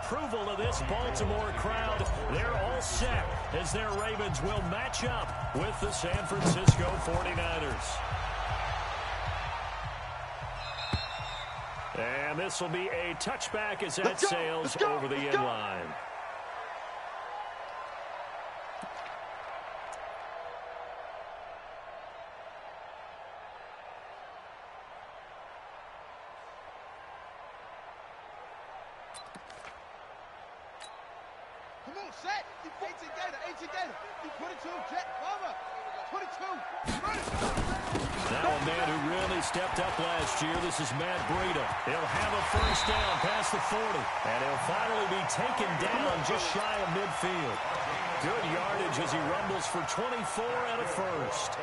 approval of this Baltimore crowd. They're all set as their Ravens will match up with the San Francisco 49ers. And this will be a touchback as that sails over the end line. Come on, set. 18 Gator. 22, jet, cover. 22. Now a man who really stepped up last year. This is Matt Breida. He'll have a first down past the 40. And he'll finally be taken down just shy of midfield. Good yardage as he rumbles for 24 and a first.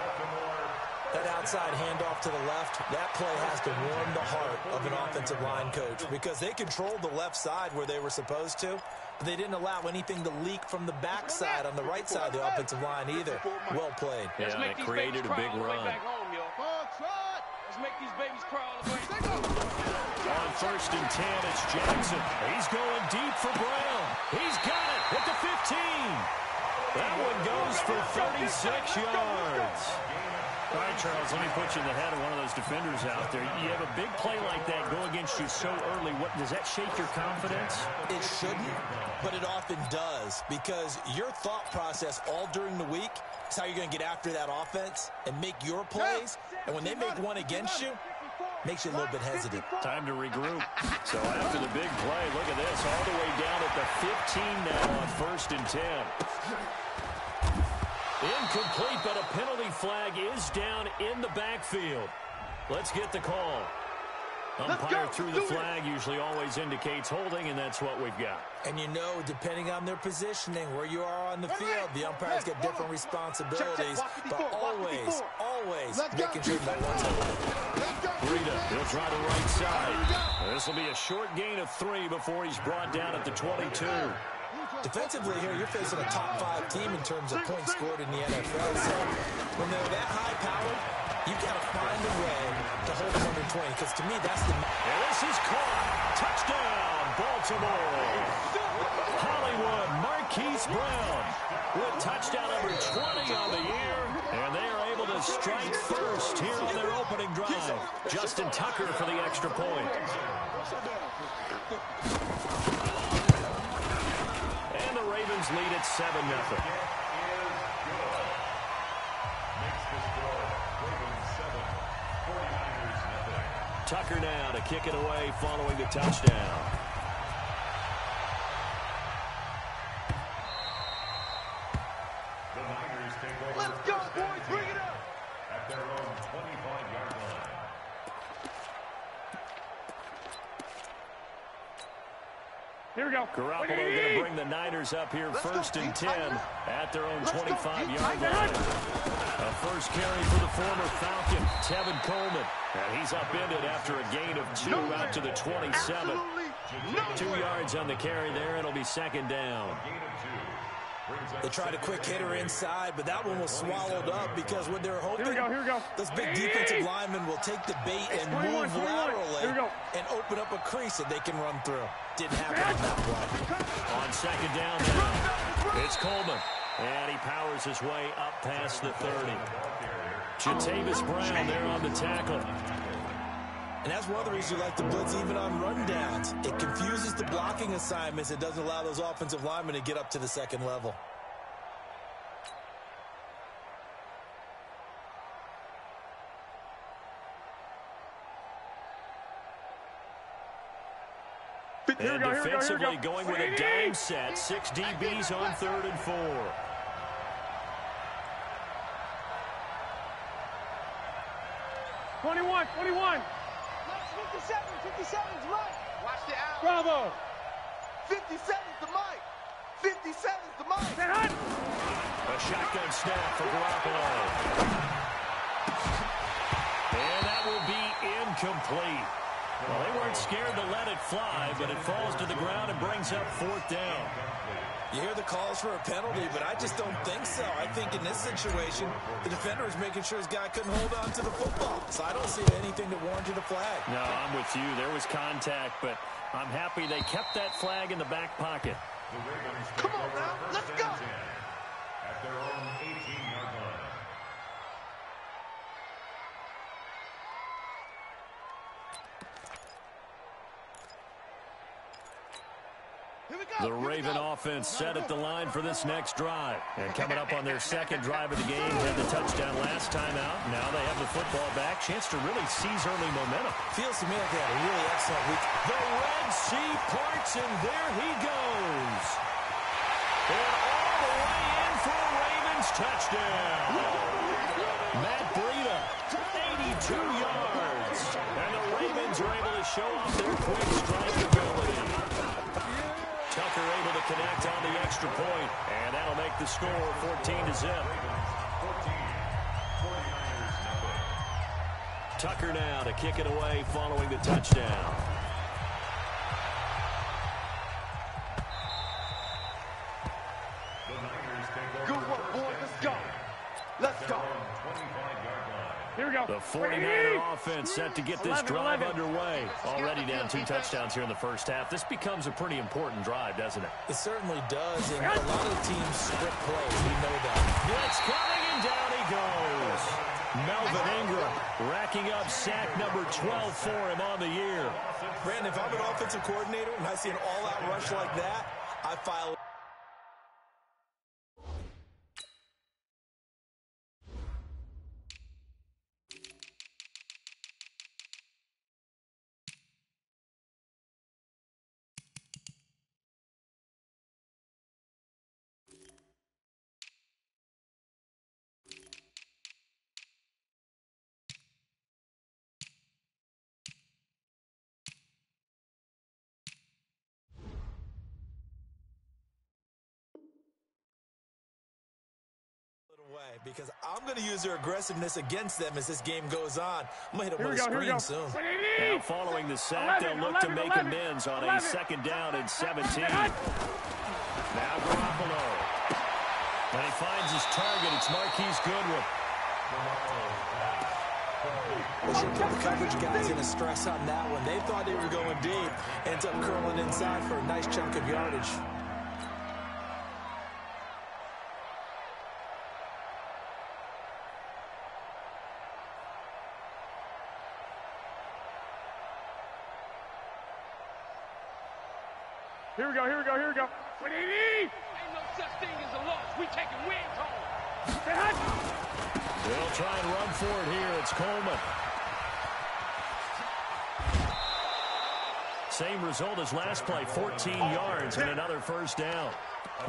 That outside handoff to the left, that play has to warm the heart of an offensive line coach because they controlled the left side where they were supposed to, but they didn't allow anything to leak from the backside on the right side of the offensive line either. Well played. Yeah, it created a big run. Let's make these babies crawl all the way. On first and 10, it's Jackson. He's going deep for Brown. He's got it at the 15. That one goes for 36 yards. All right, Charles, let me put you in the head of one of those defenders out there. You have a big play like that go against you so early. Does that shake your confidence? It shouldn't, but it often does because your thought process all during the week is how you're going to get after that offense and make your plays. And when they make one against you, makes you a little bit hesitant. Time to regroup. So after the big play, look at this, all the way down at the 15 now on first and 10. Incomplete, but a penalty flag is down in the backfield. Let's get the call. Umpire through the flag usually always indicates holding, and that's what we've got. And you know, depending on their positioning, where you are on the field, the umpires get different responsibilities, but always making sure no one's holding. Breida, he'll try the right side. This will be a short gain of 3 before he's brought down at the 22. Defensively here, you're facing a top-5 team in terms of points scored in the NFL. So when they're that high-powered, you've got to find a way to hold them under 20, because to me, that's the... And this is caught. Touchdown, Baltimore. Hollywood Marquise Brown with touchdown number 20 on the year, and they are able to strike first here on their opening drive. Justin Tucker for the extra point. And the Ravens lead at 7-0. Tucker now to kick it away following the touchdown. Let's go, boys. Bring it up. At their own 25-yard line. Here we go. Garoppolo going to bring the Niners up here first and 10 at their own 25-yard line. A first carry for the former Falcon, Tevin Coleman. And he's upended after a gain of 2 out to the 27. 2 yards on the carry there. It'll be second down. They tried a quick hitter inside, but that one was swallowed up because when they're hoping, here we go. those big defensive linemen will take the bait and move laterally and open up a crease that they can run through. Didn't happen on that play. On second down now, it's Coleman. And he powers his way up past the 30. Jatavis Brown there on the tackle. And that's one of the reasons you like to blitz even on rundowns. It confuses the blocking assignments. It doesn't allow those offensive linemen to get up to the second level. And defensively going with a dime set. 6 DBs on 3rd and 4. Twenty-one. 57's Mike. Watch the out. Bravo. 57's the Mike. 57's the Mike. A shotgun snap for Garoppolo. And that will be incomplete. Well, they weren't scared to let it fly, but it falls to the ground and brings up 4th down. You hear the calls for a penalty, but I just don't think so. I think in this situation, the defender is making sure his guy couldn't hold on to the football. So I don't see anything to warrant a flag. No, I'm with you. There was contact, but I'm happy they kept that flag in the back pocket. Come on now, let's go. At their own 18-yard line. The Raven offense set at the line for this next drive. And coming up on their second drive of the game, had the touchdown last time out. Now they have the football back. Chance to really seize early momentum. Feels to me like they had a really excellent week. The Red Sea parts, and there he goes. And all the way in for a Ravens touchdown. Matt Breida, 82 yards. And the Ravens are able to show off their quick strike ability. Tucker able to connect on the extra point, and that'll make the score 14-0. Tucker now to kick it away following the touchdown. Good work, boys. Let's go. Let's go. Here we go. The 49er offense set to get this drive underway. Already down 2 touchdowns here in the first half. This becomes a pretty important drive, doesn't it? It certainly does, and a lot of teams script plays. We know that. Blitz coming, and down he goes. Melvin Ingram racking up sack number 12 for him on the year. Brandon, if I'm an offensive coordinator and I see an all-out rush like that, I file. Because I'm going to use their aggressiveness against them as this game goes on. I'm going to hit them with a screen soon. Now following the sack, they'll look to make amends on a second down and 17. Now Garoppolo. When he finds his target, it's Marquise Goodwin. They should put the coverage guys in a stress on that one. They thought they were going deep. Ends up curling inside for a nice chunk of yardage. Here we go, here we go, here we go. Ain't no such thing as a loss. We taking wins home. They'll try and run for it here. It's Coleman. Same result as last play, 14 yards and another first down.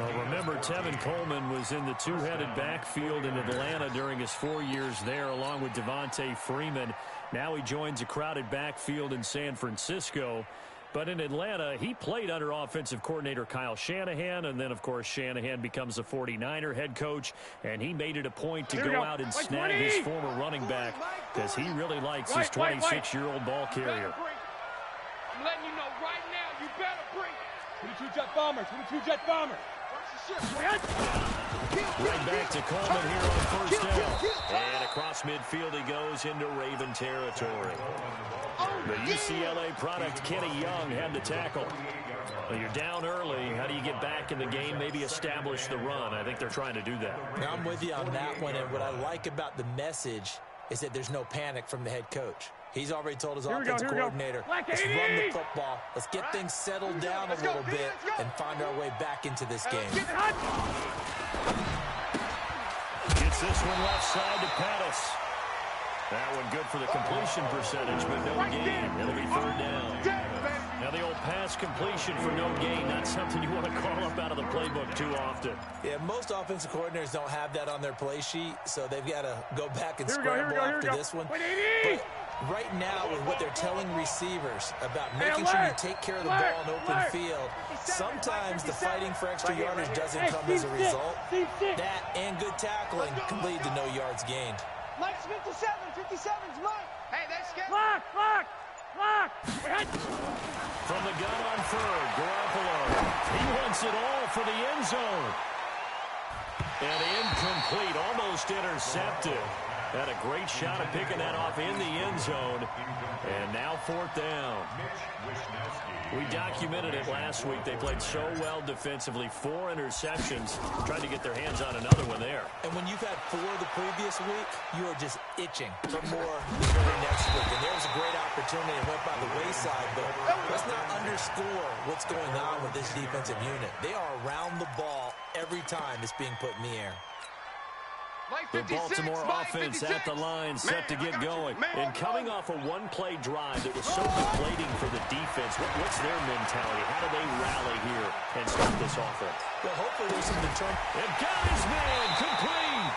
Well, remember, Tevin Coleman was in the two-headed backfield in Atlanta during his 4 years there, along with Devontae Freeman. Now he joins a crowded backfield in San Francisco. But in Atlanta, he played under offensive coordinator Kyle Shanahan, and then, of course, Shanahan becomes a 49er head coach, and he made it a point to go out and snag his former running back because he really likes his 26-year-old ball carrier. I'm letting you know right now, you better bring it. 22 jet bomber, 22 jet bomber. Right back to Coleman here on first down. And across midfield he goes into Raven territory. The UCLA product, Kenny Young, had the tackle. Well, you're down early. How do you get back in the game? Maybe establish the run. I think they're trying to do that. Now, I'm with you on that one, and what I like about the message is that there's no panic from the head coach. He's already told his offensive coordinator, let's run the football, let's get things settled down a little bit, and find our way back into this game. Gets this one left side to Pettis. That one good for the completion percentage, but no gain. It'll be third down. Now the old pass completion for no gain, not something you want to call up out of the playbook too often. Yeah, most offensive coordinators don't have that on their play sheet, so they've got to go back and scramble after this one. But right now, with what they're telling receivers about making sure you take care of the ball in open field, sometimes the fighting for extra yardage doesn't come as a result. That and good tackling can lead to no yards gained. Mike's 57, 57's Mike. Hey, that's good. Lock. From the gun on third, Garoppolo He wants it all for the end zone. And incomplete, almost intercepted. Had a great shot at picking that off in the end zone. And now fourth down. We documented it last week. They played so well defensively. 4 interceptions. Trying to get their hands on another one there. And when you've had 4 the previous week, you are just itching for more the very next week. And there was a great opportunity. It went by the wayside. But let's not underscore what's going on with this defensive unit. They are around the ball every time it's being put in the air. The Baltimore offense at the line, set to get going. And coming off a one-play drive that was so deflating for the defense, what's their mentality? How do they rally here and start this offense? Well, hopefully there's some determination. And got his man complete.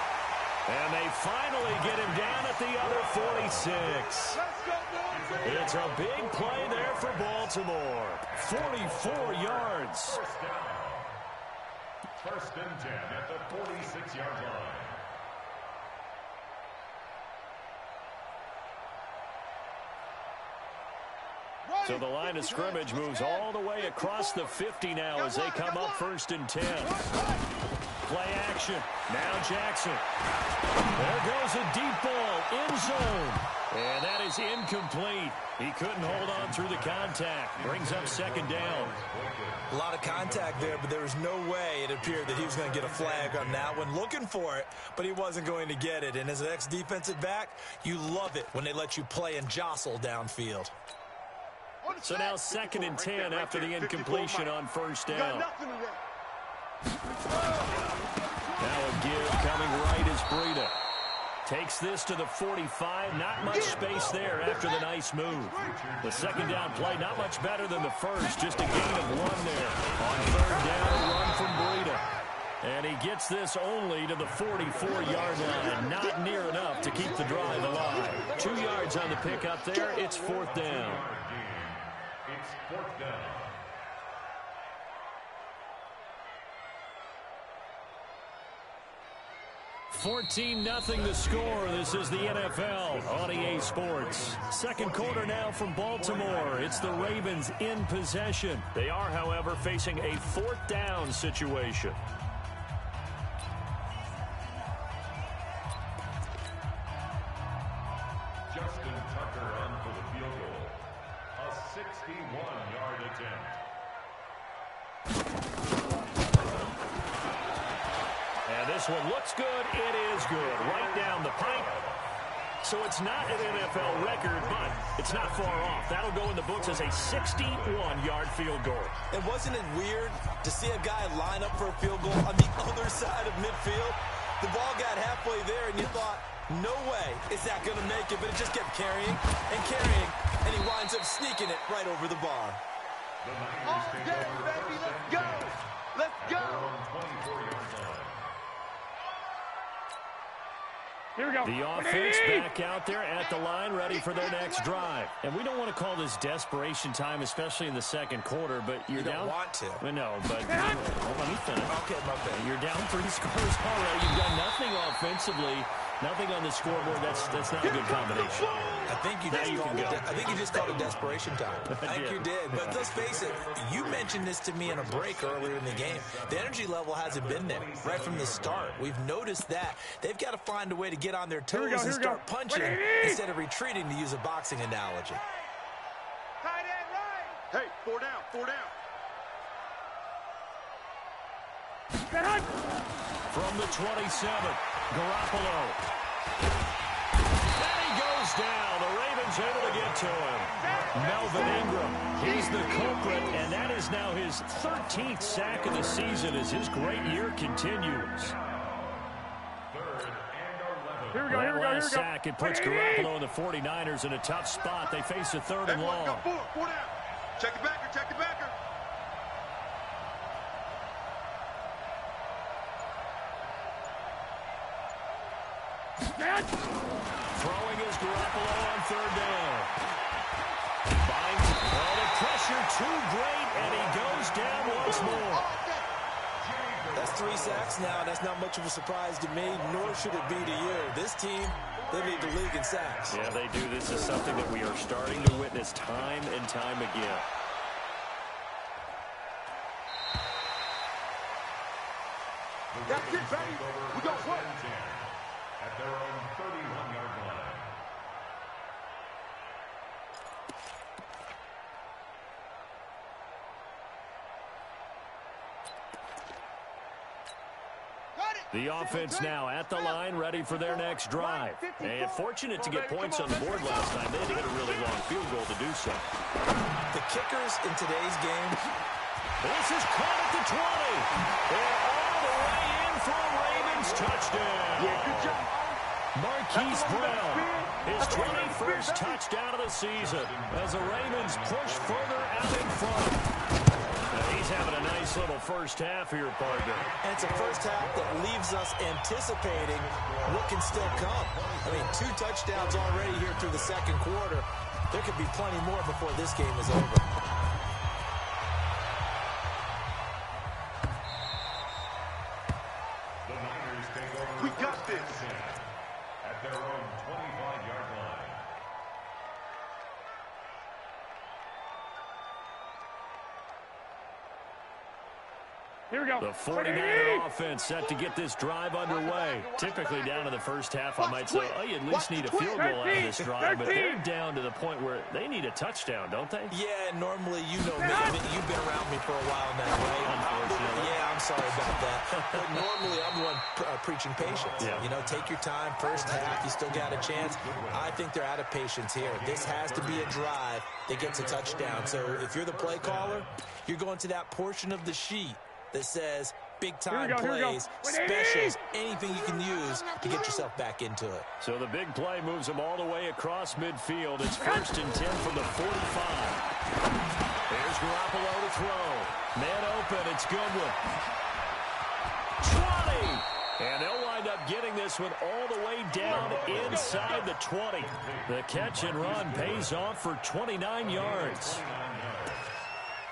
And they finally get him down at the other 46. It's a big play there for Baltimore. 44 yards. First and 10 at the 46-yard line. So the line of scrimmage moves all the way across the 50 now as they come up first and 10. Play action. Now Jackson. There goes a deep ball. End zone. And that is incomplete. He couldn't hold on through the contact. Brings up second down. A lot of contact there, but there was no way it appeared that he was going to get a flag on that one. Looking for it, but he wasn't going to get it. And as an ex-defensive back, you love it when they let you play and jostle downfield. So now second and 10 after the incompletion on first down. Now a give coming right is Breida. Takes this to the 45. Not much space there after the nice move. The second down play, not much better than the first. Just a gain of 1 there. On third down, a run from Breida. And he gets this only to the 44-yard line. Not near enough to keep the drive alive. 2 yards on the pickup there. It's fourth down. It's fourth down. $14-0 the score. This is the NFL on EA Sports. Second quarter now from Baltimore. It's the Ravens in possession. They are, however, facing a fourth down situation. Justin Tucker on for the field goal. A 61-yard attempt. And this one looks good. It is good. Right down the pipe. So it's not an NFL record, but it's not far off. That'll go in the books as a 61-yard field goal. And wasn't it weird to see a guy line up for a field goal on the other side of midfield? The ball got halfway there, and you thought, no way is that going to make it, but it just kept carrying, and he winds up sneaking it right over the bar. The Niners take over baby, first let's and go. 10 Let's at go. their own 24-yard line. Here we go. The offense back out there at the line, ready for their next drive. And we don't want to call this desperation time, especially in the second quarter, but you're down. You don't want to. I know, but let me finish. Okay, my bad. You're down 3 scores already. You've done nothing offensively, nothing on the scoreboard. That's not a good combination. I think you just called it desperation time. I think you did. But let's face it, you mentioned this to me in a break earlier in the game. The energy level hasn't been there right from the start. We've noticed that. They've got to find a way to get on their toes and start punching instead of retreating, to use a boxing analogy. Tight end right. Hey, 4 down, 4 down. From the 27, Garoppolo. And he goes down. The Ravens able to get to him. Melvin Ingram, he's the culprit, and that is now his 13th sack of the season as his great year continues. Here we go, here we go, here we go. Sack, it puts Garoppolo and the 49ers in a tough spot. They face a third and long. 4 down. Check the backer, check the backer. Throwing is Garoppolo on third down. Finds all the pressure too great, and he goes down once more. That's 3 sacks now. That's not much of a surprise to me, nor should it be to you. This team, they lead the league in sacks. Yeah, they do. This is something that we are starting to witness time and time again. That's it, baby. We got one. At their own 31-yard line. The offense now at the line, ready for their next drive. And fortunate to get points on the board last time. They had to hit a really long field goal to do so. The kickers in today's game. This is caught at the 20. And all the way in for a Ravens touchdown. Yeah, good job. Marquise Brown, his 21st touchdown of the season as the Ravens push further out in front. He's having a nice little first half here, partner. And it's a first half that leaves us anticipating what can still come. I mean, 2 touchdowns already here through the second quarter. There could be plenty more before this game is over. The Niners take over. We got this. At their own 25-yard line. Here we go. The 49er offense set to get this drive underway. Typically down to the first half, I might say, oh, you at least need a field goal out of this drive, but they're down to the point where they need a touchdown, don't they? Yeah, normally, you know me. I mean, you've been around me for a while now, right? Unfortunately. Yeah, I'm sorry about that. But normally, I'm the one preaching patience. Yeah. You know, take your time. First half, you still got a chance. I think they're out of patience here. This has to be a drive that gets a touchdown. So if you're the play caller, you're going to that portion of the sheet that says big-time plays, specials, anything you can use to get yourself back into it. So the big play moves them all the way across midfield. It's 1st and 10 from the 45. Here's Garoppolo to throw. Man open, it's Goodwin. 20! And they'll wind up getting this one all the way down inside the 20. The catch and run pays off for 29 yards.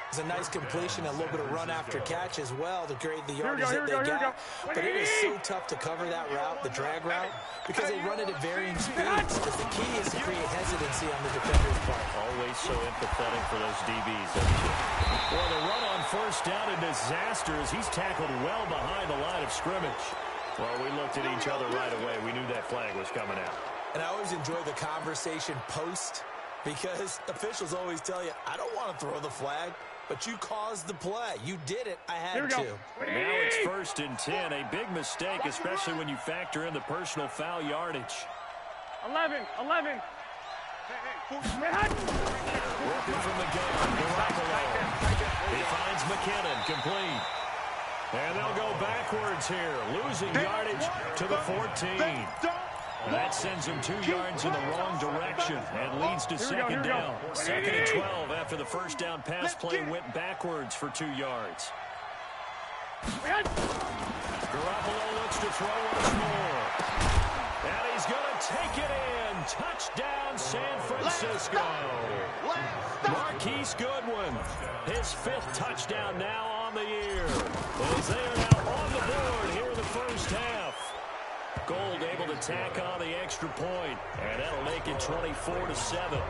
It's a nice completion, a little bit of run after catch as well to create the yardage that they got. But it is so tough to cover that route, the drag route, because they run it at varying speeds. Because the key is to create hesitancy on the defender's part. Always so empathetic for those DBs, don't you? Well, the run on first down, a disaster as he's tackled well behind the line of scrimmage. Well, we looked at each other right away. We knew that flag was coming out. And I always enjoy the conversation post, because officials always tell you, I don't want to throw the flag. But you caused the play. You did it. I had to. Now it's 1st and 10. A big mistake, especially when you factor in the personal foul yardage. 11. Working from the gun. Garoppolo. He finds McKinnon. Complete. And they'll go backwards here. Losing yardage to the 14. And that sends him 2 yards in the wrong direction and leads to second down. 2nd and 12 after the first down pass play went backwards for 2 yards. Garoppolo looks to throw once more. And he's going to take it in. Touchdown, San Francisco. Marquise Goodwin, his 5th touchdown now on the year. As they are now on the board here in the first half. Gold able to tack on the extra point, and that'll make it 24-7.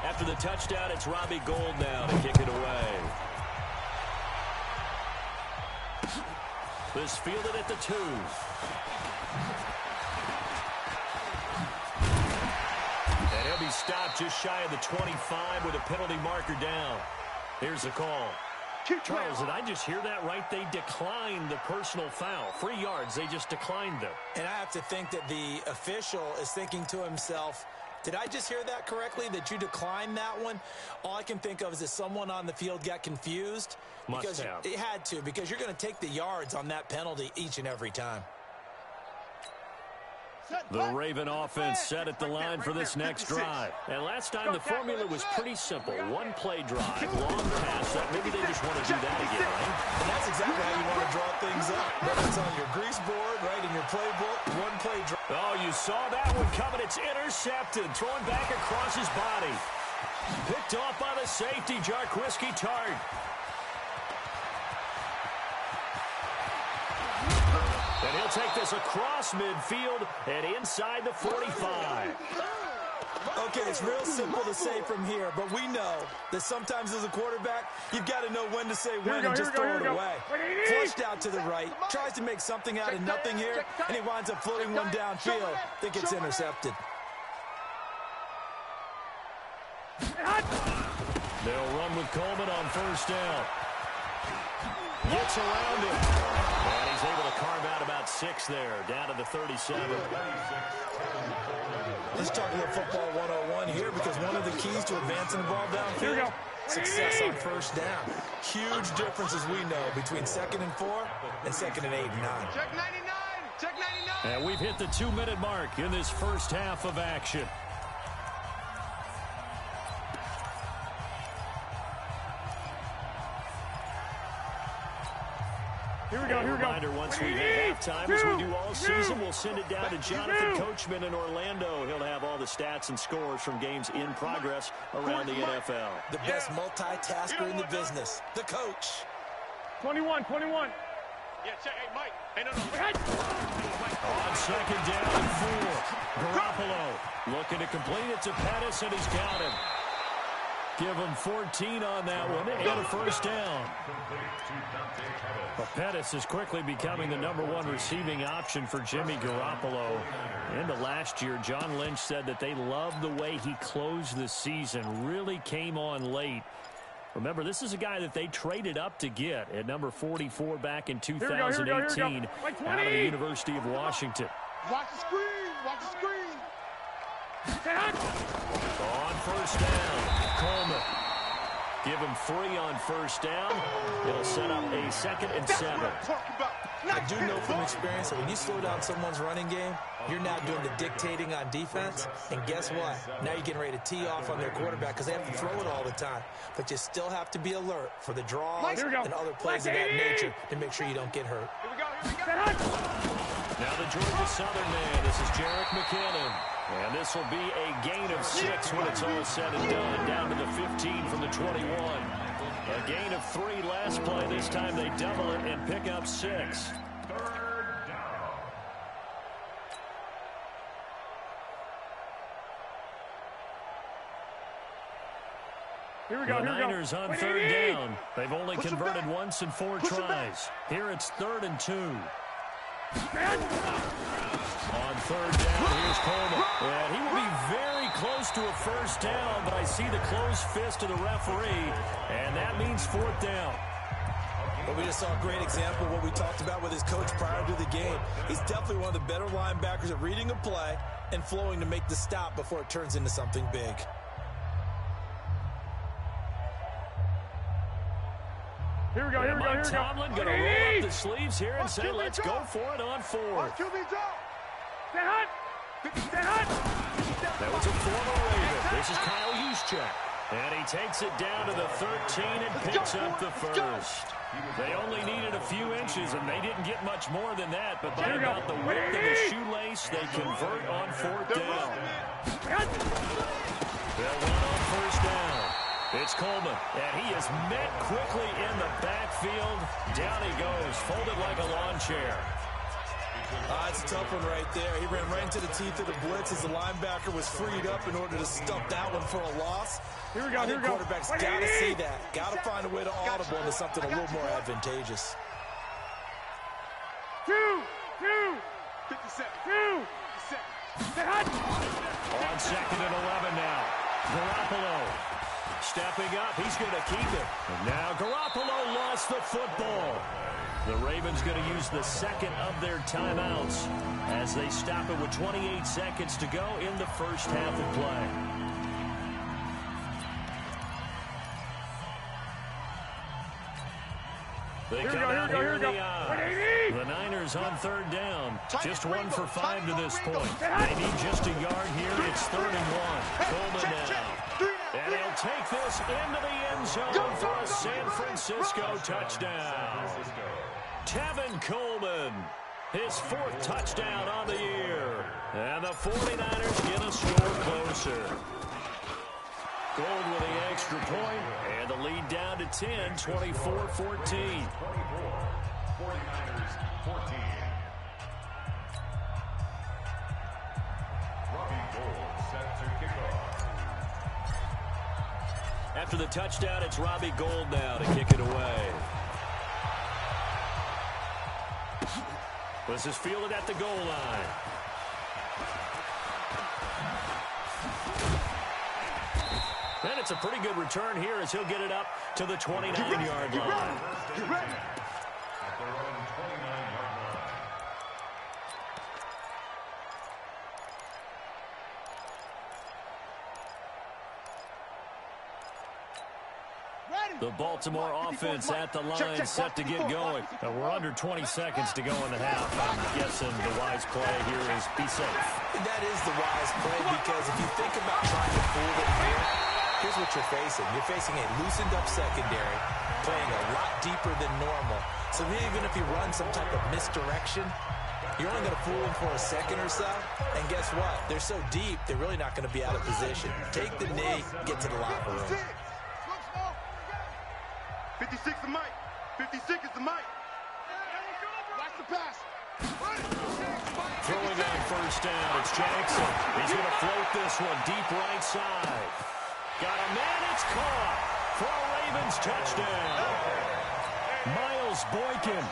After the touchdown, it's Robbie Gould now to kick it away. This fielded at the 2. And he'll be stopped just shy of the 25 with a penalty marker down. Here's the call. Charles, did I just hear that right? They declined the personal foul. 3 yards, they just declined them. And I have to think that the official is thinking to himself, did I just hear that correctly, that you declined that one? All I can think of is that someone on the field got confused. Must have. It had to, because you're going to take the yards on that penalty each and every time. The Raven offense set at the line for this next drive. And last time the formula was pretty simple. 1 play drive, long pass. Maybe they just want to do that again, right? And that's exactly how you want to draw things up. Whether it's on your grease board, right, in your playbook, 1 play drive. Oh, you saw that one coming. It's intercepted. Throwing back across his body. Picked off by the safety, Jarquiski Tart. And he'll take this across midfield and inside the 45. Okay, it's real simple to say from here, but we know that sometimes as a quarterback, you've got to know when to say when and just throw it away. Flushed out to the right, tries to make something out of nothing here, and he winds up floating one downfield that gets intercepted. They'll run with Coleman on first down. Gets around him. And he's able to carve out about 6 there, down to the 37. Let's talk a little football 101 here, because one of the keys to advancing the ball downfield, success on first down. Huge difference, as we know, between 2nd and 4 and 2nd and 8 and 9. Check 99. Check 99. And we've hit the 2-minute mark in this first half of action. Here we go. Reminder, once we hit halftime, as we do all season, we'll send it down to Jonathan Coachman in Orlando. He'll have all the stats and scores from games in progress around the NFL. The best multitasker in the business, the coach. 21. Yeah, check. Hey, Mike. Hey, no. On second down and 4, Garoppolo looking to complete it to Pettis, and he's got him. Give him 14 on that one and a first down. But Pettis is quickly becoming the #1 receiving option for Jimmy Garoppolo. Into last year, John Lynch said that they loved the way he closed the season, really came on late. Remember, this is a guy that they traded up to get at number 44 back in 2018 out of the University of Washington. Watch the screen. Watch the screen. On first down, Coleman. Give him 3 on first down. It'll set up a 2nd and 7. I do know from experience that when you slow down someone's running game, you're now doing the dictating on defense. And guess what? Now you're getting ready to tee off on their quarterback because they have to throw it all the time. But you still have to be alert for the draws and other plays of that nature to make sure you don't get hurt. Here we go. Now the Georgia Southern man. This is Jerick McKinnon. And this will be a gain of 6 when it's all said and done, down to the 15 from the 21. A gain of 3 last play. This time they double it and pick up 6. Third down. Here we The go. Niners on third down. They've only converted once in 4 tries. Here it's 3rd and 2. On third down, here's Coleman. And he will be very close to a first down, but I see the closed fist of the referee, and that means 4th down. But we just saw a great example of what we talked about with his coach prior to the game. He's definitely one of the better linebackers at reading a play and flowing to make the stop before it turns into something big. Here we go. Mike Tomlin going to roll up the sleeves here and say, let's go for it on 4th. That was a former Raven. This is Kyle Juszczyk. And he takes it down to the 13 and picks up the first. They only needed a few inches, and they didn't get much more than that. But by about the width of the shoelace, they convert on 4th down. They'll run on first down. It's Coleman, and he is met quickly in the backfield. Down he goes, folded like a lawn chair. It's a tough one right there. He ran right into the teeth of the blitz as the linebacker was freed up in order to stuff that one for a loss. Here we go. Quarterback's got to see that. Got to find a way to audible into something a little more advantageous. 2. 57. On 2nd and 11 now. Garoppolo stepping up. He's going to keep it. And now Garoppolo lost the football. The Ravens going to use the 2nd of their timeouts as they stop it with 28 seconds to go in the first half of play. They come out here in the eye. The Niners on third down. Just 1 for 5 to this point. They need just a yard here. It's 3rd and 1. Coleman now. And he'll take this into the end zone for a San Francisco touchdown. Tevin Coleman, his 4th touchdown on the year. And the 49ers get a score closer. Gold with the extra point, and the lead down to 10, 24-14. 49ers 14. Robbie Gould set to kick off. after the touchdown, it's Robbie Gould now to kick it away. This is fielded at the goal line. And it's a pretty good return here as he'll get it up to the 29-yard line. At their own 29-yard line. The Baltimore offense at the line, set to get going. We're under 20 seconds to go in the half. I'm guessing the wise play here is be safe. That is the wise play, because if you think about trying to fool them here, here's what you're facing. You're facing a loosened up secondary, playing a lot deeper than normal. So even if you run some type of misdirection, you're only going to fool them for a second or so. And guess what? They're so deep, they're really not going to be out of position. Take the knee, get to the locker room. 56 is Mike. 56 is the Mike. Watch the pass. Throwing on first down, it's Jackson. He's going to float this one deep right side. Got a man, it's caught for a Ravens touchdown. Miles Boykin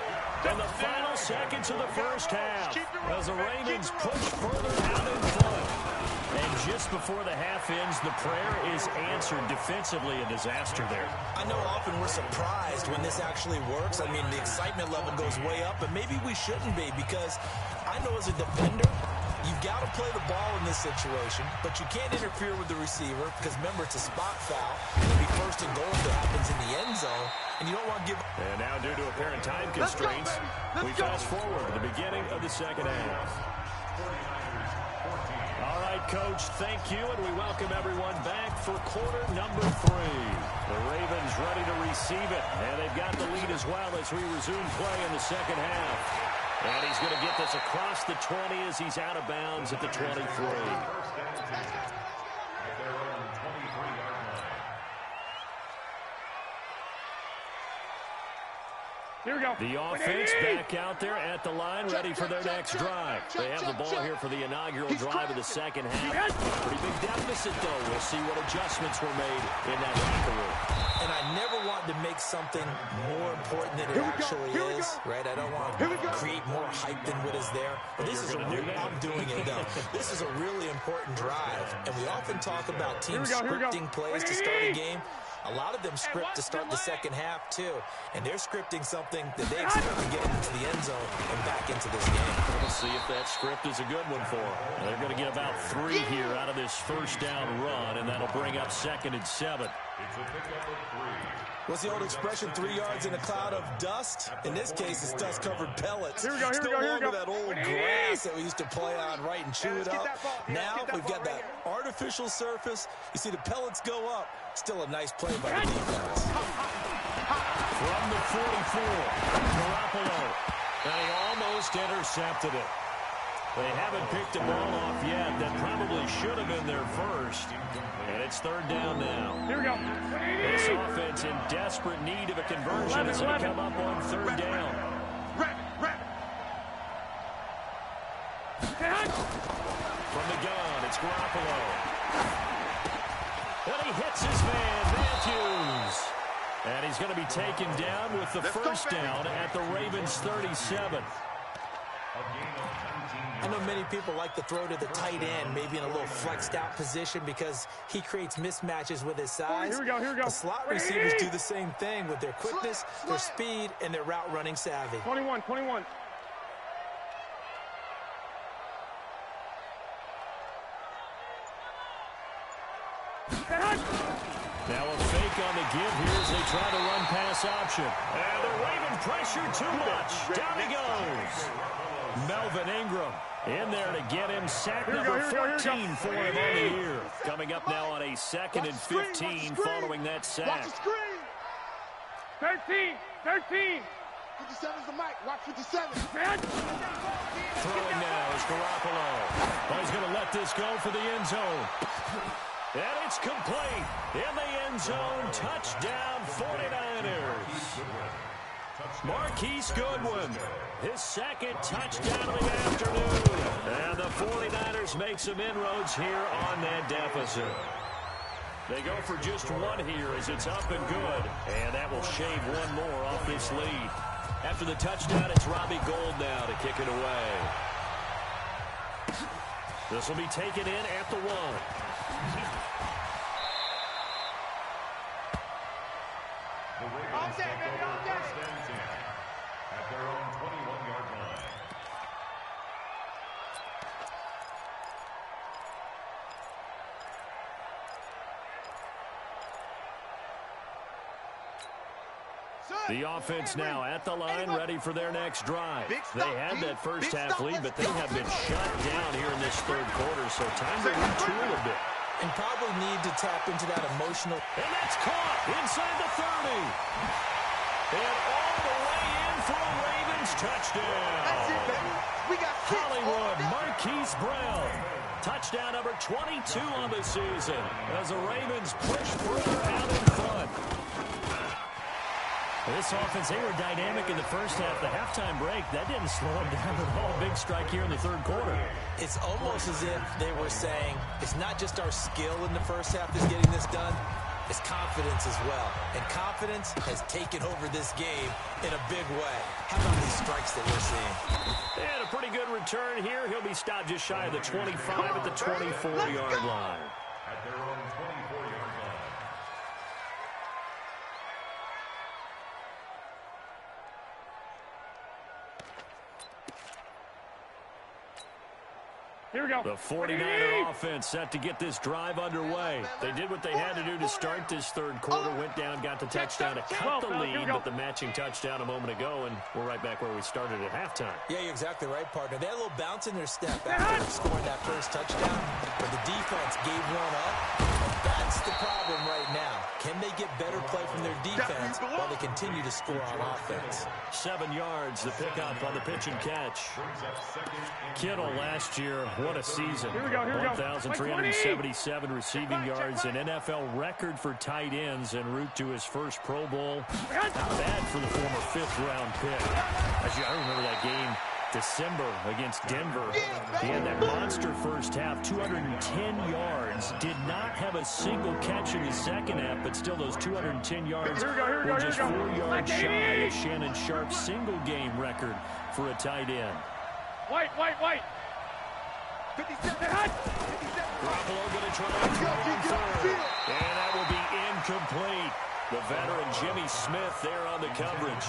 in the final seconds of the first half as the Ravens push further out in front. And just before the half ends, the prayer is answered. Defensively, a disaster there. I know often we're surprised when this actually works. I mean, the excitement level goes way up, but maybe we shouldn't be, because I know as a defender, you've got to play the ball in this situation, but you can't interfere with the receiver because, remember, it's a spot foul. It'll be first and goal if it happens in the end zone, and you don't want to give... And now, due to apparent time constraints, we fast forward to the beginning of the second half. All right, Coach, thank you, and we welcome everyone back for quarter number 3. The Ravens ready to receive it, and they've got the lead as well as we resume play in the second half. And he's going to get this across the 20 as he's out of bounds at the 23. Here we go. The offense back out there at the line, ready for their next drive. They have the ball here for the inaugural drive of the second half. Pretty big deficit, though. We'll see what adjustments were made in that locker room. And I never want to make something more important than it actually is, right? I don't want to create more hype than what is there. But this is I'm doing it, though. This is a really important drive. And we often talk about teams scripting plays to start a game. A lot of them script to start the second half, too. And they're scripting something that they expect to get into the end zone and back into this game. We'll see if that script is a good one for them. They're going to get about 3 here out of this first down run, and that'll bring up 2nd and 7. It's a pickup of 3. What's the old expression, 3 yards in a cloud of dust? In this case, it's dust-covered pellets. Here we go, it's here no we go, longer that old grass that we used to play on, right, and chew it up. Now we've got that artificial surface. You see the pellets go up. Still a nice play by the defense. From the 44, Garoppolo. And he almost intercepted it. They haven't picked a ball off yet. That probably should have been their first. And it's 3rd down now. Here we go. This offense in desperate need of a conversion as they come up on 3rd down. From the gun, it's Garoppolo. And he hits his man, Matthews. And he's going to be taken down with the first down at the Ravens 37. I know many people like to throw to the tight end, maybe in a little flexed out position because he creates mismatches with his size. Here we go, here we go. The slot receivers do the same thing with their quickness, their speed, and their route running savvy. 21. Now a fake on the give here as they try to run pass option. And the Raven pressure too much. Down he goes. Melvin Ingram in there to get him sack number 14 for him on the year. Coming up now on a 2nd and 15 following that sack. 13. 57's the mic. Watch 57. Throwing now is Garoppolo. Oh, he's going to let this go for the end zone. And it's complete. In the end zone, touchdown 49ers. Marquise Goodwin, his 2nd touchdown of the afternoon. And the 49ers make some inroads here on that deficit. They go for just one here as it's up and good. And that will shave one more off this lead. After the touchdown, it's Robbie Gould now to kick it away. This will be taken in at the 1. The Ravens take over first and 10 at their own 21-yard line. The offense now at the line, ready for their next drive. They had that first half lead, but they have been shut down here in this third quarter, so time to retool a bit. And probably need to tap into that emotional. And that's caught inside the 30. And all the way in for a Ravens touchdown. That's it, baby. We got Hollywood Marquise Brown. Touchdown number 22 on the season as the Ravens push further out in front. This offense, they were dynamic in the first half. The halftime break, that didn't slow them down at all. Big strike here in the third quarter. It's almost as if they were saying, it's not just our skill in the first half that's getting this done, it's confidence as well. And confidence has taken over this game in a big way. How about these strikes that we're seeing? And a pretty good return here. He'll be stopped just shy of the 25 at the 24-yard line. At their own 24-yard line. Here we go. The 49er offense set to get this drive underway. They did what they had to do to start this third quarter. Went down, got the touchdown to cut the lead, but the matching touchdown a moment ago, and we're right back where we started at halftime. Yeah, you're exactly right, partner. They had a little bounce in their step after scoring that first touchdown, but the defense gave one up. That's the problem right now. Can they get better play from their defense while they continue to score on offense? 7 yards, the pickup on the pitch and catch. Kittle last year, what a season. Here we go. 1,377 receiving yards, an NFL record for tight ends en route to his first Pro Bowl. Not bad for the former fifth-round pick. Actually, I remember that game, December against Denver. He had that monster first half, 210 yards. Did not have a single catch in the second half, but still those 210 yards were just 4 yards shy of Shannon Sharp's single-game record for a tight end. White. 57. Garoppolo going to try and throw on third. And that will be incomplete. The veteran Jimmy Smith there on the coverage.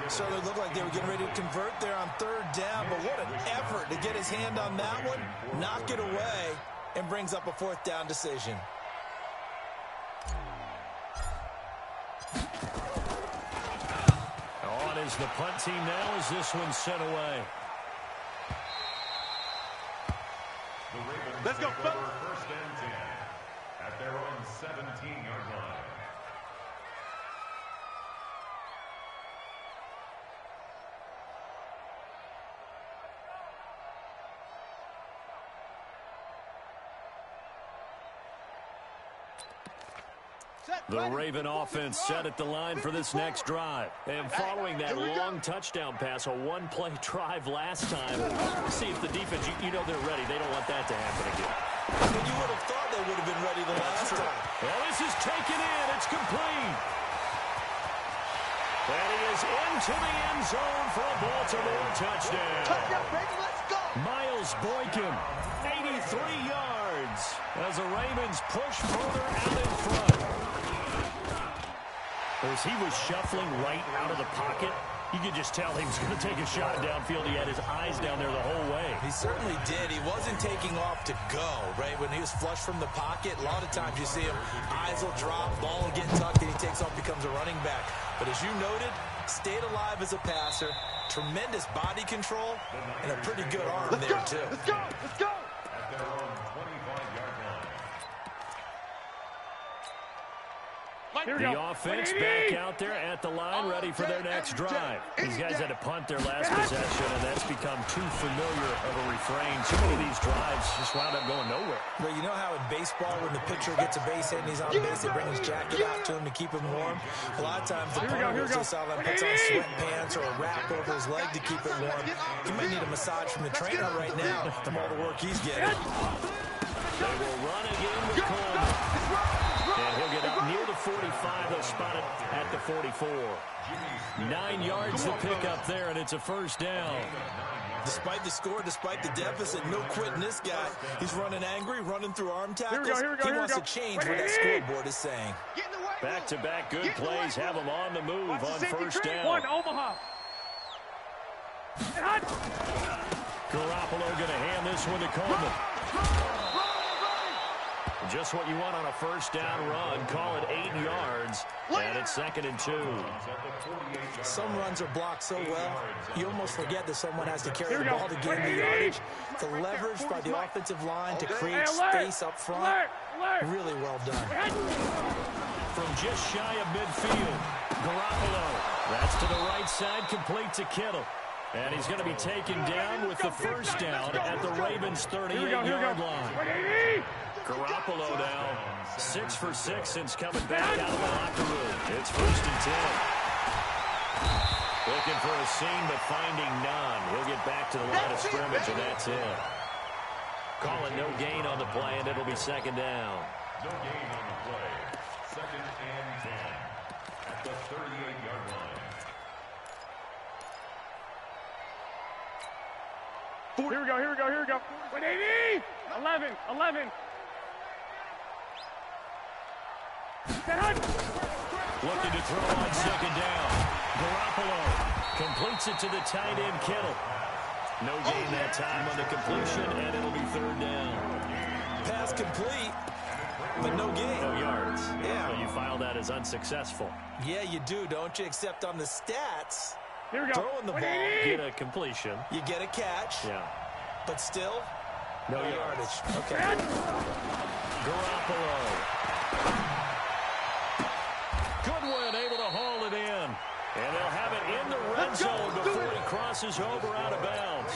So they looked like they were getting ready to convert there on third down, but what an effort to get his hand on that one, knock it away, and brings up a fourth down decision. On is the punt team now as this one's sent away. Let's go, fellas. First and 10 at their own 17-yard line. The Raven offense set at the line for this next drive. And following that long touchdown pass, a one-play drive last time. Let's see if the defense, you know they're ready. They don't want that to happen again. And you would have thought they would have been ready the last time. Well, this is taken in. It's complete. And he is into the end zone for a Baltimore touchdown. Touchdown, baby, let's go. Miles Boykin, 83 yards as the Ravens push further out in front. As he was shuffling right out of the pocket, you could just tell he was going to take a shot downfield. He had his eyes down there the whole way. He certainly did. He wasn't taking off to go, right? When he was flush from the pocket, a lot of times you see him, eyes will drop, ball will get tucked, and he takes off, becomes a running back. But as you noted, stayed alive as a passer, tremendous body control, and a pretty good arm there, too. Let's go. At their own 25-yard line. The offense back out there at the line, ready for their next drive. These guys had to punt their last possession, and that's become too familiar of a refrain. Too many of these drives just wound up going nowhere. Well, you know how in baseball, when the pitcher gets a base hit and he's on base, they bring his jacket out to him to keep him warm? A lot of times the punter will just puts on sweatpants or a wrap over his leg to keep it warm. He might need a massage from the trainer right now from all the work he's getting. They will run again with Coleman. near the 45. They'll spot it at the 44. 9 yards to pick up there, and it's a first down. Despite the score, despite the deficit, no quitting this guy. He's running angry, running through arm tackles. He wants to change what that scoreboard is saying. Back-to-back good plays have him on the move on first down. One, Omaha. Garoppolo going to hand this one to Coleman. Just what you want on a first down run. Call it 8 yards, and it's 2nd and 2. Some runs are blocked so well, you almost forget that someone has to carry the ball to gain the yardage. The leverage by the offensive line to create space up front, really well done. From just shy of midfield, Garoppolo. That's to the right side, complete to Kittle. And he's going to be taken down with the first down at the Ravens' 38-yard line. Garoppolo now 6 for 6 since coming back out of the locker room. It's 1st and 10. Looking for a seam, but finding none. He'll get back to the line of scrimmage, and that's it. Calling no gain on the play, and it'll be 2nd down. No gain on the play. 2nd and 10 at the 38-yard line. Here we go. 180. 11. Looking to throw on 2nd down. Garoppolo completes it to the tight end, Kittle. No gain that time on the completion, and it'll be 3rd down. Pass complete, but no gain. No yards. Yeah. So you file that as unsuccessful. Yeah, you do, don't you? Except on the stats, Here we go. throwing the ball, Get a completion. you get a catch, Yeah. but still, No no yards. yardage. Okay. Garoppolo. Goodwin able to haul it in. And they'll have it in the red zone before he crosses over out of bounds.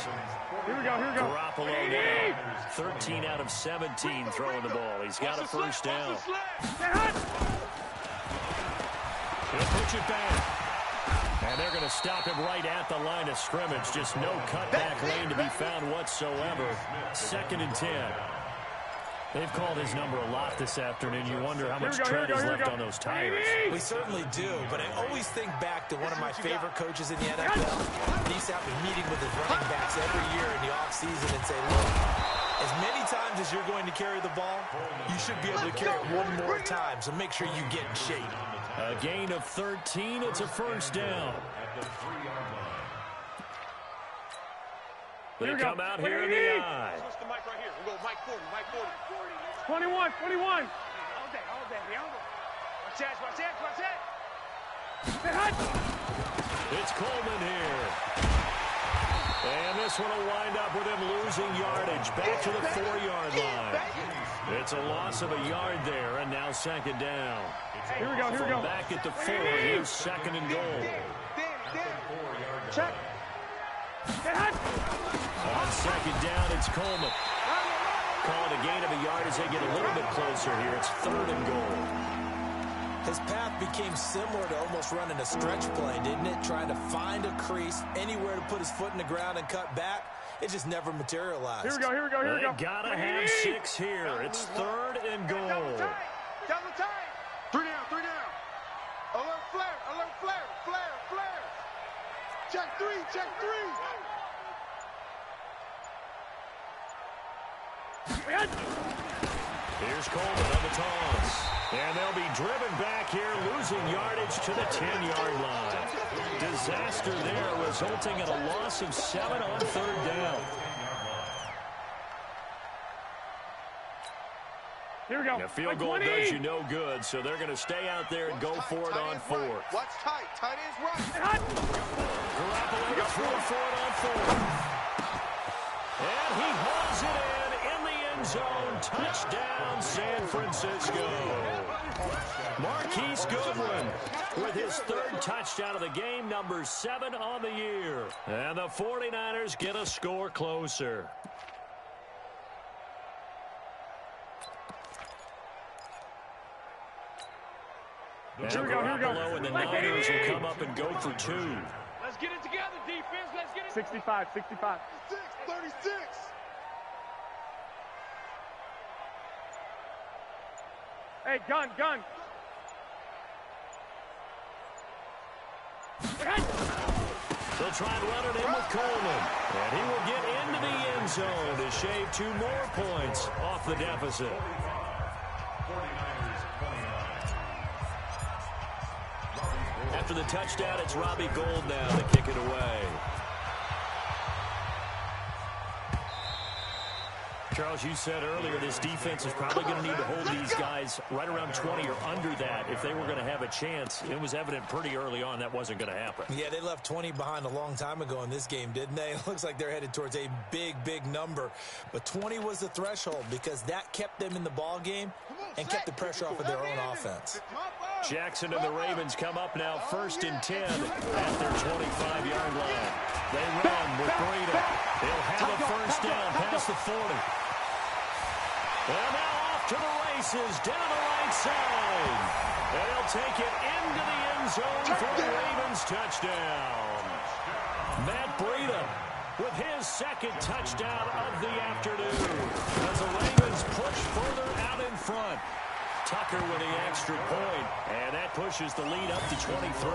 Here we go. Garoppolo now 13 out of 17 throwing the ball. He's got a first down. He'll pitch it back. And they're going to stop him right at the line of scrimmage. Just no cutback lane to be found whatsoever. 2nd and 10. They've called his number a lot this afternoon. You wonder how much tread is left on those tires. We certainly do, but I always think back to one of my favorite coaches in the NFL. He used to have a meeting with his running backs every year in the offseason and say, look, as many times as you're going to carry the ball, you should be able to carry it one more time, so make sure you get in shape. A gain of 13. It's a first down. They come out here in the eye. Switch the mic right here. We'll go Mike 40. 21. All day. Watch that. It's Coleman here. And this one will wind up with him losing yardage back to the 4-yard line. It's a loss of a yard there, and now 2nd down. Here we go. From back at the 4, here's 2nd and goal. Check. On 2nd down, it's Coleman. Calling a gain of a yard as they get a little bit closer here. It's 3rd and goal. His path became similar to almost running a stretch play, didn't it? Trying to find a crease, anywhere to put his foot in the ground and cut back. It just never materialized. Here we go. They gotta have 6 here. It's 3rd and goal. Double time. 3 down. Alert flare. Check three. Here's Coleman on the toss. And they'll be driven back here, losing yardage to the 10-yard line. Disaster there, resulting in a loss of 7 on 3rd down. Here we go. A field goal does you no good, so they're going to stay out there and go for it on 4th. Watch tight. Tight ends right. Garoppolo to throw for it on 4th. And he hauls it in the end zone. Touchdown, San Francisco. Marquise Goodwin with his 3rd touchdown of the game, number 7 on the year. And the 49ers get a score closer. And Garoppolo and the Niners will come up and go for 2. Let's get it together, defense. Let's get it. 65. 36. Hey, gun. They'll try and run it in with Coleman. And he will get into the end zone to shave 2 more points off the deficit. After the touchdown, it's Robbie Gould now to kick it away. Charles, you said earlier this defense is probably going to need to hold these guys right around 20 or under that if they were going to have a chance. It was evident pretty early on that wasn't going to happen. Yeah, they left 20 behind a long time ago in this game, didn't they? It looks like they're headed towards a big, big number. But 20 was the threshold because that kept them in the ball game and kept the pressure off of their own offense. Jackson and the Ravens come up now 1st and 10 at their 25-yard line. They run with Breida. They'll have a first down past the 40. And now off to the races down the right side. And they'll take it into the end zone for the Ravens touchdown. Matt Breida with his 2nd touchdown of the afternoon as the Ravens push further out in front. Tucker with the extra point, and that pushes the lead up to 23.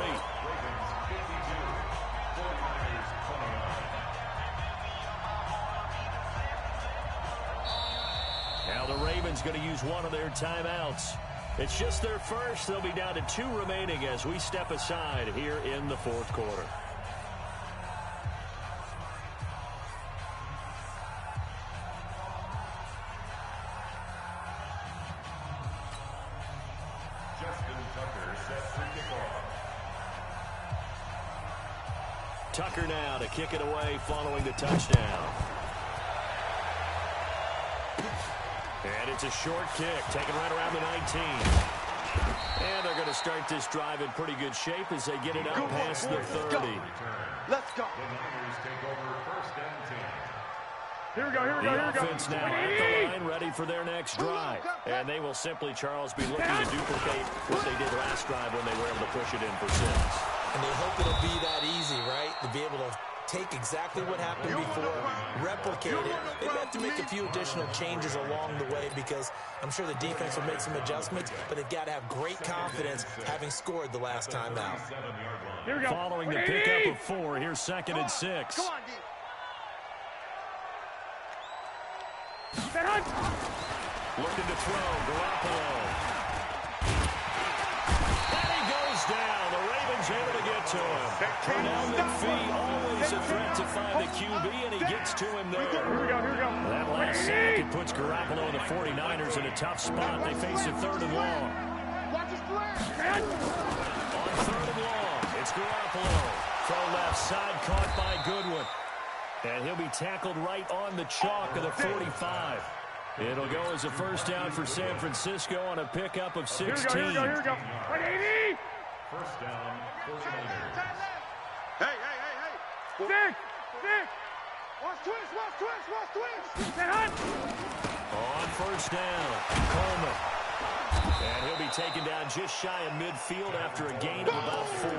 Now the Ravens going to use one of their timeouts. It's just their first. They'll be down to 2 remaining as we step aside here in the 4th quarter. Tucker now to kick it away following the touchdown. And it's a short kick, taken right around the 19. And they're going to start this drive in pretty good shape as they get it up past the 30. Let's go. The Niners take over 1st and 10. Here we go, here we go, here we go. The offense now at the line, ready for their next drive. And they will simply, Charles, be looking to duplicate what they did last drive when they were able to push it in for 6. And they hope it'll be that easy, right? To be able to take exactly what happened before, replicate it. They've got to make a few additional changes along the way because I'm sure the defense will make some adjustments, but they've got to have great confidence having scored the last time out. Here we go. Following the pickup of 4, here's 2nd and 6. Come on, D. Looking to throw, Garoppolo. And he goes down. The Ravens able to get to him. Now McPhee always a threat to find the QB, and he gets to him there. Here we go, here we go. That last sack, it puts Garoppolo and the 49ers in a tough spot. They face a 3rd and long. Watch his flag. On 3rd and long, it's Garoppolo. Throw left side, caught by Goodwin. And he'll be tackled right on the chalk of the 45. It'll go as a first down for San Francisco on a pickup of 16. Here we go, here we go. 180. First down for the Niners. Hey. Stick. Watch twist. On first down, Coleman. And he'll be taken down just shy of midfield after a gain of about 4.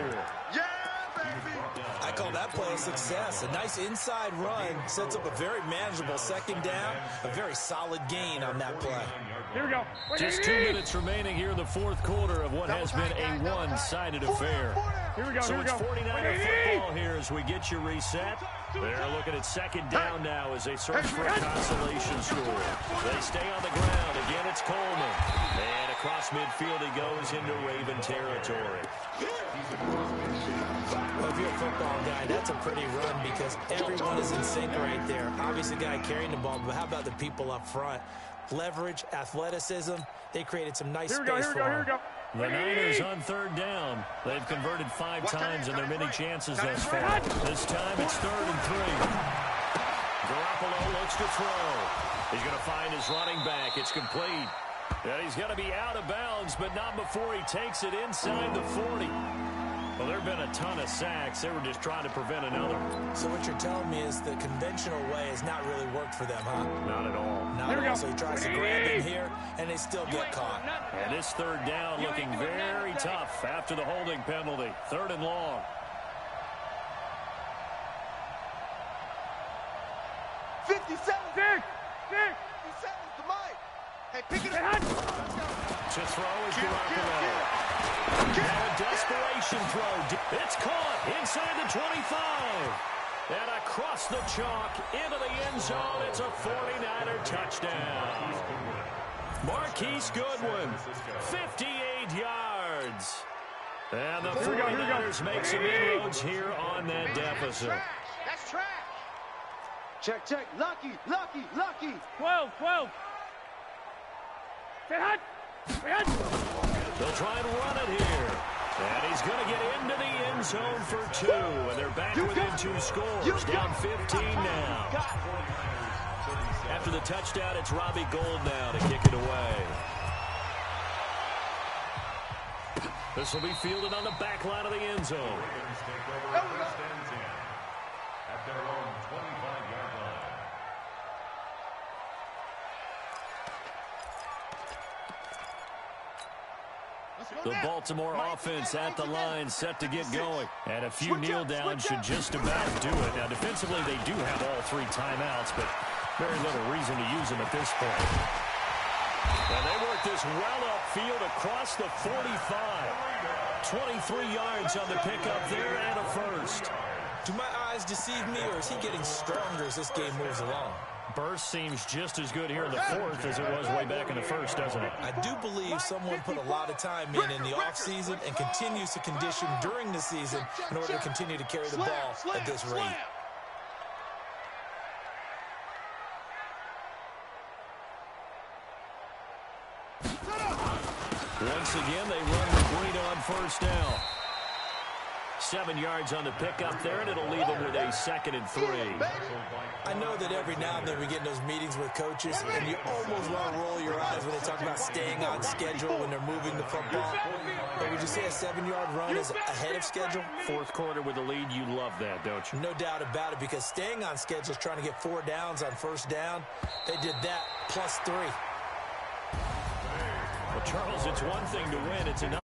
Yeah, baby. I call that play a success. A nice inside run sets up a very manageable 2nd down. A very solid gain on that play. Here we go. Just 2 minutes remaining here in the 4th quarter of what has been a one-sided affair. Here we go, So here we it's go. 49er football here as we get you reset. They're looking at 2nd down now as they search for a consolation score. They stay on the ground. Again, it's Coleman. And across midfield he goes into Raven territory. Well, if you're a football guy, that's a pretty run because everyone is in sync right there. Obviously, the guy carrying the ball, but how about the people up front? Leverage, athleticism. They created some nice space for him. Here we go. The Niners on 3rd down. They've converted 5 times in their many chances thus far. This time it's 3rd and 3. Garoppolo looks to throw. He's going to find his running back. It's complete. And he's going to be out of bounds, but not before he takes it inside the 40. Well, there have been a ton of sacks. They were just trying to prevent another. So what you're telling me is the conventional way has not really worked for them, huh? Not at all. Not at all. So he tries to grab him here, and they still get caught. And this 3rd down looking very tough after the holding penalty. 3rd and long. 57. Stick. 57's the mic. Hey, pick it up. To throw is Garoppolo. Now a desperation throw. It's caught inside the 25. And across the chalk into the end zone. It's a 49er touchdown. Marquise Goodwin, 58 yards. And the 49ers make some inroads here on that deficit. That's trash. Check, check. Lucky. 12. Get hot. They'll try and run it here. And he's going to get into the end zone for 2. And they're back within 2 scores. Down 15 now. After the touchdown, it's Robbie Gould now to kick it away. This will be fielded on the back line of the end zone. At their own 25-yard line. The Baltimore offense at the line, set to get going. And a few kneel downs should just about do it. Now, defensively, they do have all 3 timeouts, but very little reason to use them at this point. And they work this well upfield across the 45. 23 yards on the pickup there and a first. Do my eyes deceive me, or is he getting stronger as this game moves along? Burst seems just as good here in the 4th as it was way back in the 1st, doesn't it? I do believe someone put a lot of time in the offseason and continues to condition during the season in order to continue to carry the ball at this rate. Once again, they run the green on first down. 7 yards on the pickup there, and it'll leave them with a 2nd and 3. I know that every now and then we get in those meetings with coaches, and you almost want to roll your eyes when they talk about staying on schedule when they're moving the football. But would you say a 7-yard run is ahead of schedule? 4th quarter with the lead, you love that, don't you? No doubt about it, because staying on schedule is trying to get 4 downs on first down. They did that plus 3. Well, Charles, it's one thing to win. It's another.